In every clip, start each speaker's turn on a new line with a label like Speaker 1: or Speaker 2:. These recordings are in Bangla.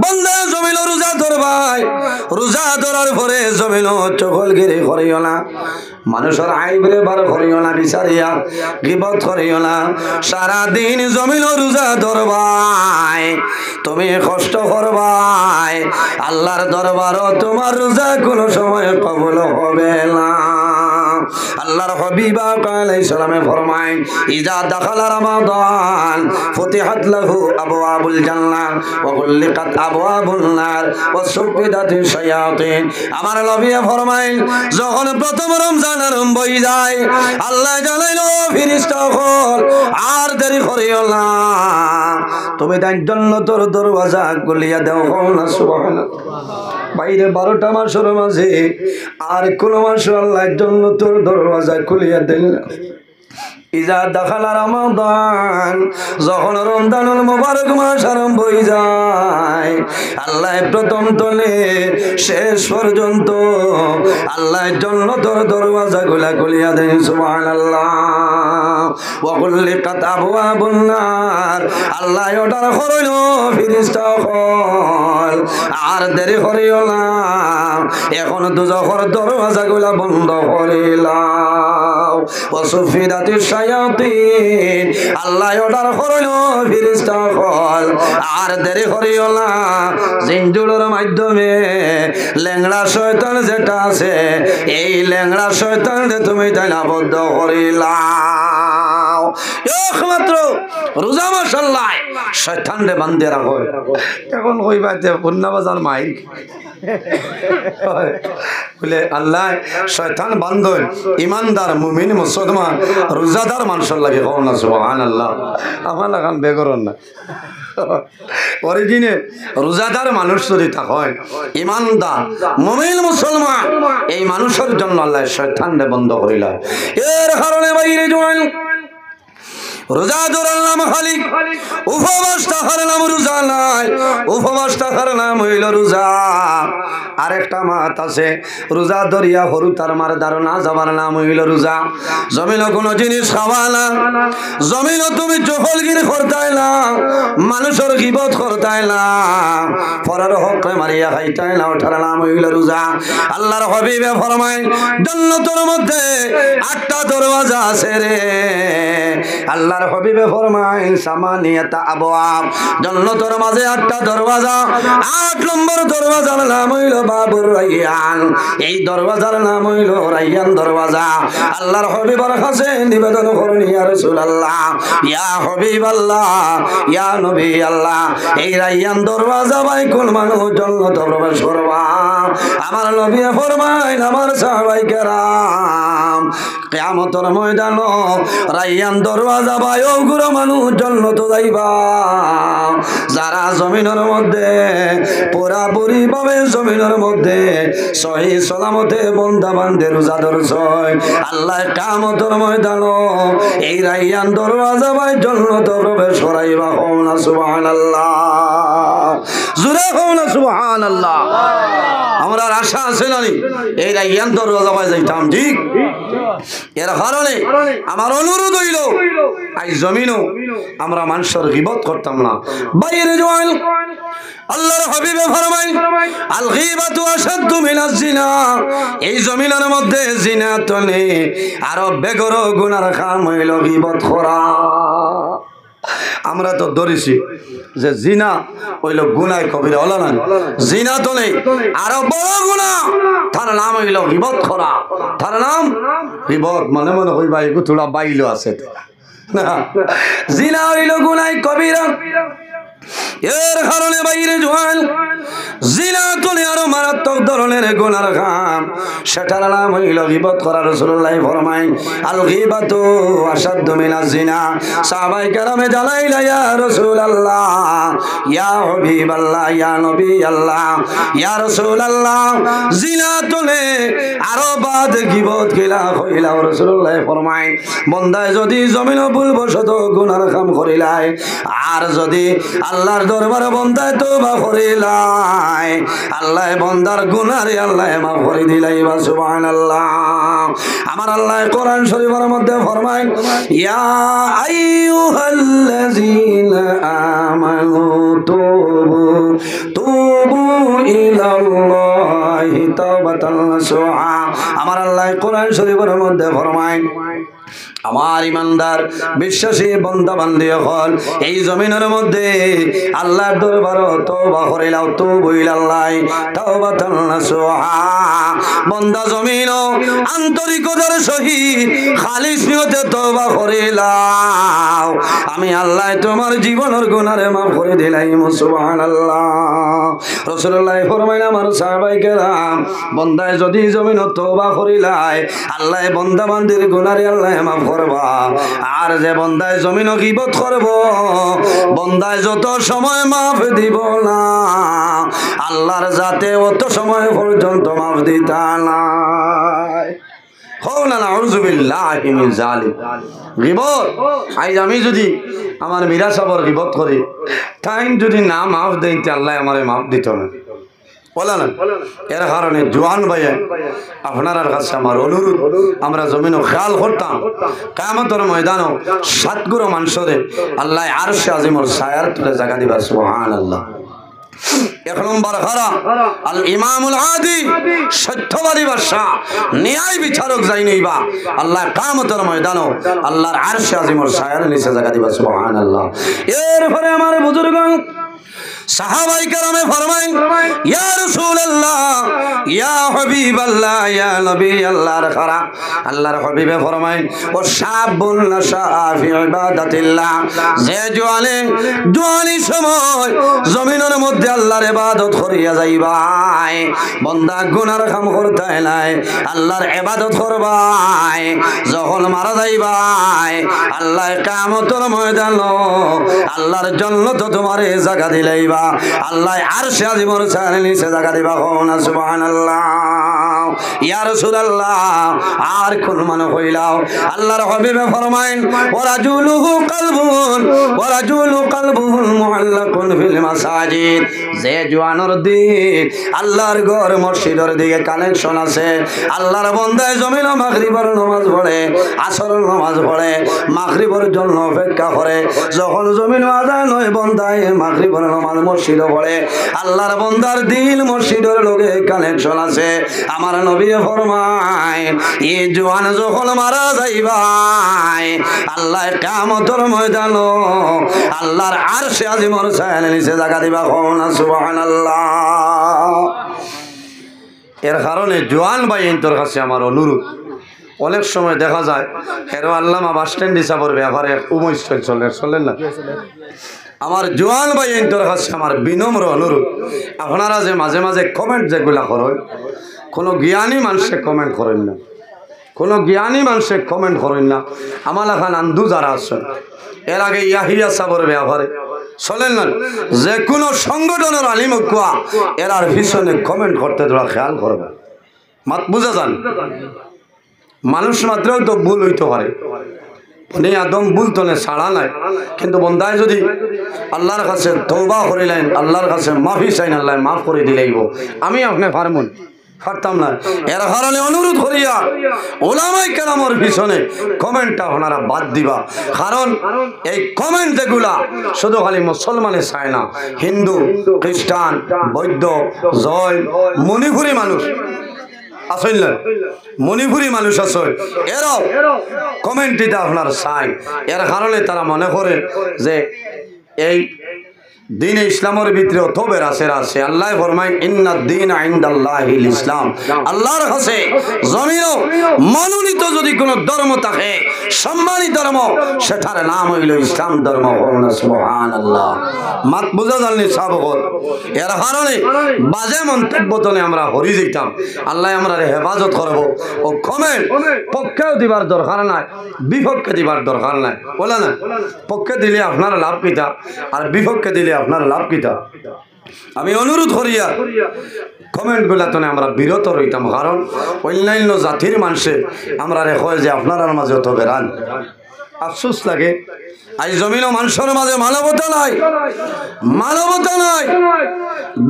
Speaker 1: বন্দা জমিল রোজা ধরবাই রোজা ধরার পরে জমিল চকলগিরি করিও না মানুষের আইবরে বার করিও না বিচারিয়া গিবত করিও না সারাদিন জমিল রোজা ধরবাই তুমি কষ্ট করবাই আল্লাহর দরবারও তোমার রোজা কোনো সময় কবুল হবে না আল্লাহর হাবিব আলাইহিস সালামে ফরমায় ইজা দাখালা রমাদান ফুতিহাত লাহু আবওয়াবুল জান্নাহ ওয়া গুলিকাত আবওয়াবুন নার ওয়া সুফিদাতিশ শায়াতিন আমার নবী ফরমায় যখন প্রথম রমজান আরম্ভ হই যায় আল্লাহ জানাইলো ফেরেশতাগণ আর দেরি করিও না তুমি তার জন্য তোর দরওয়াজা খুলিয়া দাও না সুবহানাল্লাহ বাইরে 12টা মাসের মাঝে আর কোন মাস আল্লাহর জন্য তোর দরওয়াজা খুলিয়া দেন ইজা দাখালা রমাদান যখন রমজানুল মুবারক মাস আরম্ভ হয়ে যায় আল্লাহ প্রথম তলে শেষ পর্যন্ত আল্লাহর জন্য তোর দরওয়াজা খুলিয়া দেন সুবহানাল্লাহ ওয়া গুলিকাত আবওয়াবুন নার আল্লাহ অর্ডার করলো ফেরেশতাগণ আর দেরি করিও না এখন দুজখের দরওয়াজাগুলো বন্ধ করিলাম ওয়া সুফিদাতিশ শায়াতিন আল্লাহ অর্ডার করলো ফেরেশতাগণ আর দেরি করিও না জিনজুলের মাধ্যমে ল্যাংড়া শয়তান যেটা আছে এই ল্যাংড়া শয়তানকে তুমি দায়বদ্ধ করিলা একমাত্র রোজা মাস আল্লাহ শয়তানরে বান্ধে রাখো এখন কইবাতে পূর্ণবাজার মাই বলে আল্লাহ শয়তান বান্ধন ইমানদার মুমিন মুসলমান রোজাদার মানুষের লাগে কও না সুবহানাল্লাহ আমার লাগান বেগরন না অরিজিনে রোজাদার মানুষ যদি হয় ইমানদার মুমিন মুসলমান এই মানুষের জন্য আল্লাহ শয়তানরে বন্ধ করিল এর কারণে বাইরে জোয়ান রোজা ধরার নাম খালি উপবাস থাকার নাম রোজা নাই উপবাস থাকার নাম হইল রোজা আরেকটা মাত আছে রোজা ধরিয়া হরু তার মার ধারণা যাবার নাম হইল রোজা জমিন কোনো জিনিস খাওয়া না জমিন তুমি চহলগিরি করতাই না মানুষের গিবত করতাই না পরের হক মারিয়া খাইতাই না ওঠার নাম হইল রোজা আল্লাহর হাবিবে ফরমায় জান্নাতের মধ্যে 8টা দরওয়াজা আছে রে আল্লাহর হাবিবে ফরমায় সামানিয়াতা আবওয়াব জান্নাতের মাঝে 8টা দরওয়াজা 8 নম্বর দরওয়াজার নাম হইল বাবুর রায়্যান এই দরওয়াজার নাম হইল রায়্যান দরওয়াজা আল্লাহর হাবিবের কাছে নিবেদন করুন ইয়া রাসূলুল্লাহ ইয়া হাবিবাল্লাহ ইয়া নবী আল্লাহ এই রায়্যান দরওয়াজা ভাই কোন মানুষ জান্নাতে প্রবেশ করবা আমার নবী ফরমায় আমার সাহাবায়ে কেরাম কিয়ামতের ময়দানে রায়্যান দরওয়াজা ভাই ওগুলো মানুষ জান্নাতে যাইবা যারা জমিনের মধ্যে পুরাপুরি ভাবে জমিনের মধ্যে সহি সালামতে বান্দা বান্দে রোজা ধরছে আল্লাহ কিয়ামতের ময়দানে এই রায়্যান দরওয়াজা ভাই জান্নাতে প্রবেশ করাইবা কও না সুবহানাল্লাহ জোরে কও না সুবহানাল্লাহ আমরা আশা আছে না এই রায়্যান দরওয়াজা ভাই যাইতাম ঠিক এর কারণে আমার অনুরোধ হইল আই জমিনও আমরা মানুষের গীবত করতাম না বাইরে জওয়ান আল্লাহর হাবিবে ফরমায় আল গীবাতু আশাদ্দু মিনাজ জিনা এই জমিনের মধ্যে জিনা তলে আরো বেগর গুনার কাম হইল গীবত করা আমরা তো ধরেছি যে জিনা হইল গুনাহ কবিরা হলো না জিনা তো নেই আরো বড় গুনাহ তার নাম হইল গীবত করা তার নাম গীবত মনে মনে হইবা এগু থোড়া বাইলো আছে না জিনা হইল গুনাহ কবিরা এর কারণে বাইরে জওয়ান জিনা তোলে আরো মারাত্মক ধরনের গুনার কাম সেটার নাম হইল গীবত করা রাসূলুল্লাহ ফরমায় আল গীবাতু আশাদ্দু মিনাজ জিনা সাহাবায়ে কেরামে জানাইলা ইয়া রাসূলুল্লাহ ইয়া হাবিবাল্লাহ ইয়া নবী আল্লাহ ইয়া রাসূলুল্লাহ জিনা তোলে আরো বাদ গীবত কিলা হইলা রাসূলুল্লাহ ফরমায় বান্দায় যদি জমিন ভুলবশত গুনার কাম করিলাই আর যদি আল্লাহর দরবারে বন্দায় তওবা করিলাই আল্লাহ বন্দার গুনাহরে আল্লাহ মাফ করে দিলাই বা সুবহানাল্লাহ আমার আল্লাহ কোরআন শরীফের মধ্যে ফরমায় ইয়া আইয়ুহাল্লাযীনা আমানু তুবু ইলাল্লাহি তাওবাতান নাসুহা আমার আল্লাহ কোরআন শরীফের মধ্যে ফরমায় আমার ইমানদার বিশ্বাসী বান্দা বান্দি হল এই জমিনের মধ্যে আল্লাহর দরবারে তওবা করিলাও তুবু ইলাল্লাহি তাওবাতান নাসুহা বান্দা জমিন আন্তরিকতার সহিত খালিস নিয়তে তওবা করিলাও আমি আল্লাহ তোমার জীবনের গুনাহে মাফ করে দিলাম সুবহানাল্লাহ রাসূলুল্লাহ ফরমাইলেন আমার সাহাবায়ে কেরাম বান্দায় যদি জমিন তওবা করিলাই আল্লাহ বান্দা বান্দির গুনাহে আল্লাহ মাফ করবা আর যে বান্দায় জমিন গীবত করব বান্দায় যত সময় মাফ দিব না আল্লাহর জাতে অত সময় পর্যন্ত মাফ দিতা না হওনা নাউযু বিল্লাহি মিন জালিম গীবত আজ আমি যদি আমার মীরা সাহেবের গীবত করি টাইম যদি না মাফ দেইতে আল্লাহ আমারে মাফ দিত না বলা না এর কারণে জওয়ান ভাই আপনার কাছে আমার অনুরোধ আমরা জমিনও খেয়াল করতাম কিয়ামতের ময়দানও সাতগুলো মানুষরে আল্লাহ আরশে আজিমের ছায়ার তলে জায়গা দিবা সুবহানাল্লাহ এক নম্বর খারা আল ইমামুল আদি সত্যবাদী বাদশা ন্যায় বিচারক যাই নইবা আল্লাহ কিয়ামতের ময়দানও আল্লাহর আরশে আজিমের ছায়ার নিচে জায়গা দিবা সুবহানাল্লাহ এরপরে আমার বুজুর্গ সাহাবায়ে কেরামে ফরমায় ইয়া রাসূলুল্লাহ ইয়া হাবিবাল্লাহ ইয়া নবী আল্লাহর খারা আল্লাহর হাবিবে ফরমায় ও শাবুন নাশা ফি ইবাদাতিল্লাহ যে জওয়ানি সময় জমিনের মধ্যে আল্লাহর ইবাদত করিয়া যাইবাই বান্দা গুনার কাম করতে নাই আল্লাহর ইবাদত করবাই যখন মারা যাইবাই আল্লাহ কিয়ামতের ময়দানে আল্লাহর জান্নাত তোমারে জায়গা দিলাইবা আল্লাহ আরশে আজিমের ছায়ার নিচে জায়গা দিবা কোনা সুবহানাল্লাহ ইয়া রাসূলুল্লাহ আর কোন মানে হইলাও আল্লাহর হাবিবে ফরমায়েন ওয়া রাজুলুহু কালবুহুল মুআল্লাকুন ফিল মাসাজিদ যে জওয়ানের দিন আল্লাহর ঘর মসজিদের দিকে কানেকশন আছে আল্লাহর বান্দায় জমিন মাগরিবের নামাজ পড়ে আসরের নামাজ পড়ে মাগরিবের জন্য অপেক্ষা করে যখন জমিন আযান হয় বান্দায় মাগরিবের নামাজ মসজিদে পড়ে আল্লাহর বান্দার দিল মসজিদের লগে কানেকশন আছে আমার নবী ফরমায় এই জওয়ান যখন মারা যাইবাই আল্লাহ কিয়ামতের ময়দানে আল্লাহর আরশে আজিমের ছায়ার নিচে জায়গা দিবা কোনা সুবহানাল্লাহ এর কারণে জওয়ান ভাই তোর কাছে আমার অনুরোধ অনেক সময় দেখা যায় হেরো আল্লামা বাস স্ট্যান্ড হিসাবের ব্যাপারে চলেন না আমার জওয়ান ভাই তোর কাছে আমার বিনম্র অনুরোধ আপনারা যে মাঝে মাঝে কমেন্ট যেগুলা করেন কোনো জ্ঞানী মানুষে কমেন্ট করেন না কোনো জ্ঞানী মানুষে কমেন্ট করেন না আমার এখন আন্দু যারা আছেন এর আগে ইয়াহিয়া সাবর ব্যাপারে চলেন না যে কোনো সংগঠনের আলিম কুয়া এরার পিছনে কমেন্ট করতে তোরা খেয়াল করবে মাত বুঝা যান মানুষ মাত্রও তো ভুল হইতে পারে আদম ভুল তো ছাড়া নাই কিন্তু বন্দায় যদি আল্লাহর কাছে তওবা করিলেন আল্লাহর কাছে মাফি চাইন আল্লাহ মাফ করে দিলেইব আমি আপনি পারমুন পারতাম না এর কারণে অনুরোধ করিয়া ওলামায়ে কেরামের পিছনে কমেন্টটা আপনারা বাদ দিবা কারণ এই কমেন্ট যেগুলা শুধু খালি মুসলমানে চায় না হিন্দু খ্রিস্টান বৌদ্ধ জৈন মণিপুরী মানুষ আসেন না মণিপুরী মানুষ আছে এরাও কমেন্ট দিতে আপনার চাই এর কারণে তারা মনে করে যে এই দিন ইসলামের ভিতরে অত বেরাসের আছে আল্লাহ ফরমায় ইন্নাদ দীন ইনদাল্লাহিল ইসলাম আল্লাহর কাছে জমিনও মনোনীত যদি কোনো ধর্ম থাকে সম্মানিত ধর্ম সেটার নাম হইল ইসলাম ধর্ম সুবহানাল্লাহ মাত বুঝা জাননি সাবকর এর কারণে বাজে মন্তব্য তলে আমরা হরি যেতাম আল্লাহ আমরা হেফাজত করব ও কমেন্ট পক্ষেও দিবার দরকার নাই বিপক্ষে দিবার দরকার নাই বলে না পক্ষে দিলে আপনার লাভ কিতা আর বিপক্ষে দিলে আপনার লাভ কিতা আমি অনুরোধ করিয়া কমেন্ট গুলা তো আমরা বিরত রইতাম কারণ অন্যান্য জাতির মানুষে আমরা রেখে যে আপনার মাঝে তো বেরান আফসোস লাগে আজ জমিন ও মানুষের মাঝে মানবতা নাই, মানবতা নাই।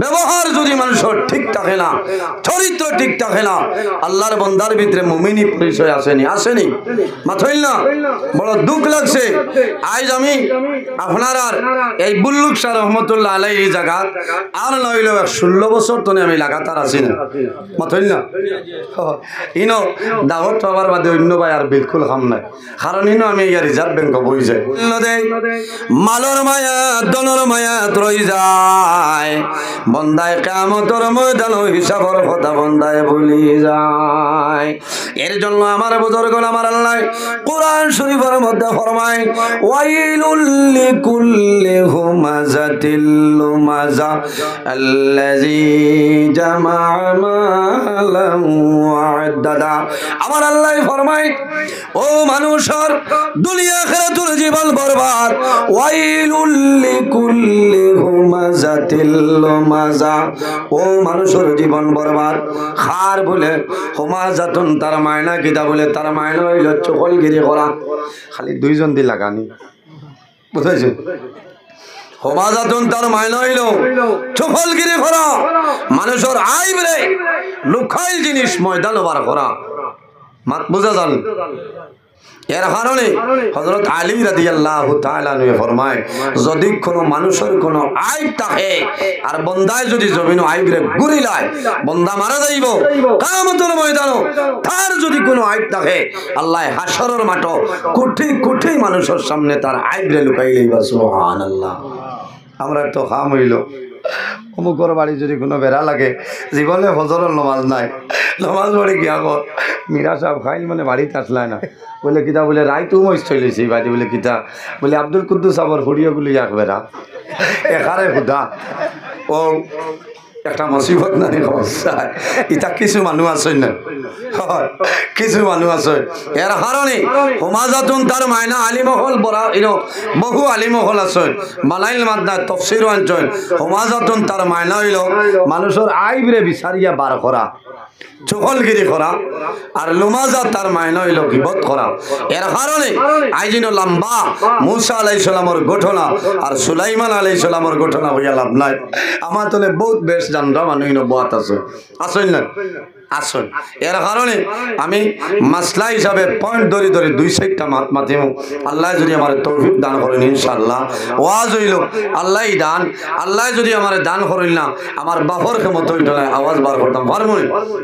Speaker 1: ব্যবহার যদি মানুষের ঠিক থাকে না, চরিত্র ঠিক থাকে না, আল্লাহর বান্দার ভিতরে মুমিনী পরিচয় আসেনি, আসেনি। মাথইল না, বড় দুঃখ লাগছে। আজ আমি আপনার আর এই বুল্লুক শাহ রহমতুল্লাহ আলাই এই জায়গা আর নইল 16 বছর তো আমি লাগাতার আছি না। মাথইল না, ইনো দাওয়াত পাবার বাদে অন্য ভাই আর বিলকুল কাম নাই। কারণ ইনো আমি ইয়ার রিজার্ভ ব্যাংক বই যাই, মালর মায়া দলর মায়া রই যায়, বন্দায় কিয়ামতের ময়দান হিসাবের কথা বন্দায় ভুলি যায়। এর জন্য আমার বুজুর্গ আমার আল্লাহ কোরআন শরীফের মধ্যে ফরমায়, ওয়াইলুল লিকুল্লি হুমাযাতিল লুমাযা আল্লাযী জামাআ মালান ওয়া আদ্দাদা। আমার আল্লাহ ফরমায়, ও মানুষের দুনিয়া আখিরাতুল জীবন বরবাদ। ওয়াইলুল লিকুল্লি হুমাযাতিল লুমাযা, ও মানুষের জীবন বরবাদ। খার বলে হুমাযাতুন, তার মায়না কিতা বলে, তার মায়না হইল চকলগিরি করা। খালি দুইজন দি লাগানি, বুঝাইছো? হুমাযাতুন তার মায়না হইল চকলগিরি করা, মানুষের আইবরে লুকাইল জিনিস ময়দান বার করা। মাত বুঝা যান? এর কারণে হযরত আলী রাদিয়াল্লাহু তাআলা আনহু ফরমায়, যদি কোনো মানুষের কোনো আইব থাকে আর বন্দায় যদি জমিন আইবরে গুরিলায়, বন্দা মারা যাইব কিয়ামতের ময়দানে। তার যদি কোনো আইব থাকে, আল্লাহ হাশরের মাঠ কোটি কোটি মানুষের সামনে তার আইবরে লুকাই লইবা। সুবহানাল্লাহ। আমরা তো খাম হইল অমুকর বাড়ি যদি কোনো বেড়া লাগে, জীবনে ফজরের নমাজ নাই, নমাজ পড়ে গিয়া কর মীরা সাহেব খাইল মানে বাড়িতে আসলাই না, বলে কিতা বলে রায় তো মস্ত হইলেছি বাড়ি, বলে কিতা বলে আব্দুল কুদ্দুস সাবর ফুড়িয়েগুলি এক বেড়া এখানে হুদা ও একটা মুসিবত নাই সমস্যায়। ইটা কিছু মানুষ আছে না, কিছু মানুষ আছে। এর কারণে হুমাযাতুন তার মায়না আলিমহল বড় বহু আলিমহল আছে, মালাইল মাদনা তফসির আনছেন। হুমাযাতুন তার মায়না হইল মানুষের আইবরে বিচারিয়া বার করা, চকলগিরি করা। আর লুমাযা তার মায়না হইল গীবত করা। এর কারণে আইজিন লম্বা মুসা আলাইহিস সালামের ঘটনা আর সুলাইমান আলাইহিস সালামের ঘটনা হইয়া লাভ নাই। আমার তলে বহুত বেশ জানরা মানুষ বাত আছে, আসেন না আসুন। এর কারণে আমি মাসলা হিসাবে পয়েন্ট ধরে ধরে 2-4টা মাত মাতিম। আল্লাহ যদি আমার তৌফিক দান করেন ইনশাআল্লাহ ওয়াজ হইল আল্লাহ দান। আল্লাহ যদি আমার দান করেন না, আমার বাপর ক্ষমত হইল না আওয়াজ বার করতাম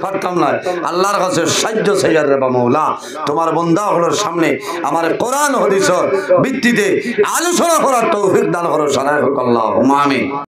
Speaker 1: পারতাম না। আল্লাহর কাছে সাহায্য চাইয়ার রে বা মওলা, তোমার বান্দা হলোর সামনে আমার কোরআন হাদিসের ভিত্তিতে আলোচনা করার তৌফিক দান করো। সালাহ আল্লাহুম্মা আমিন।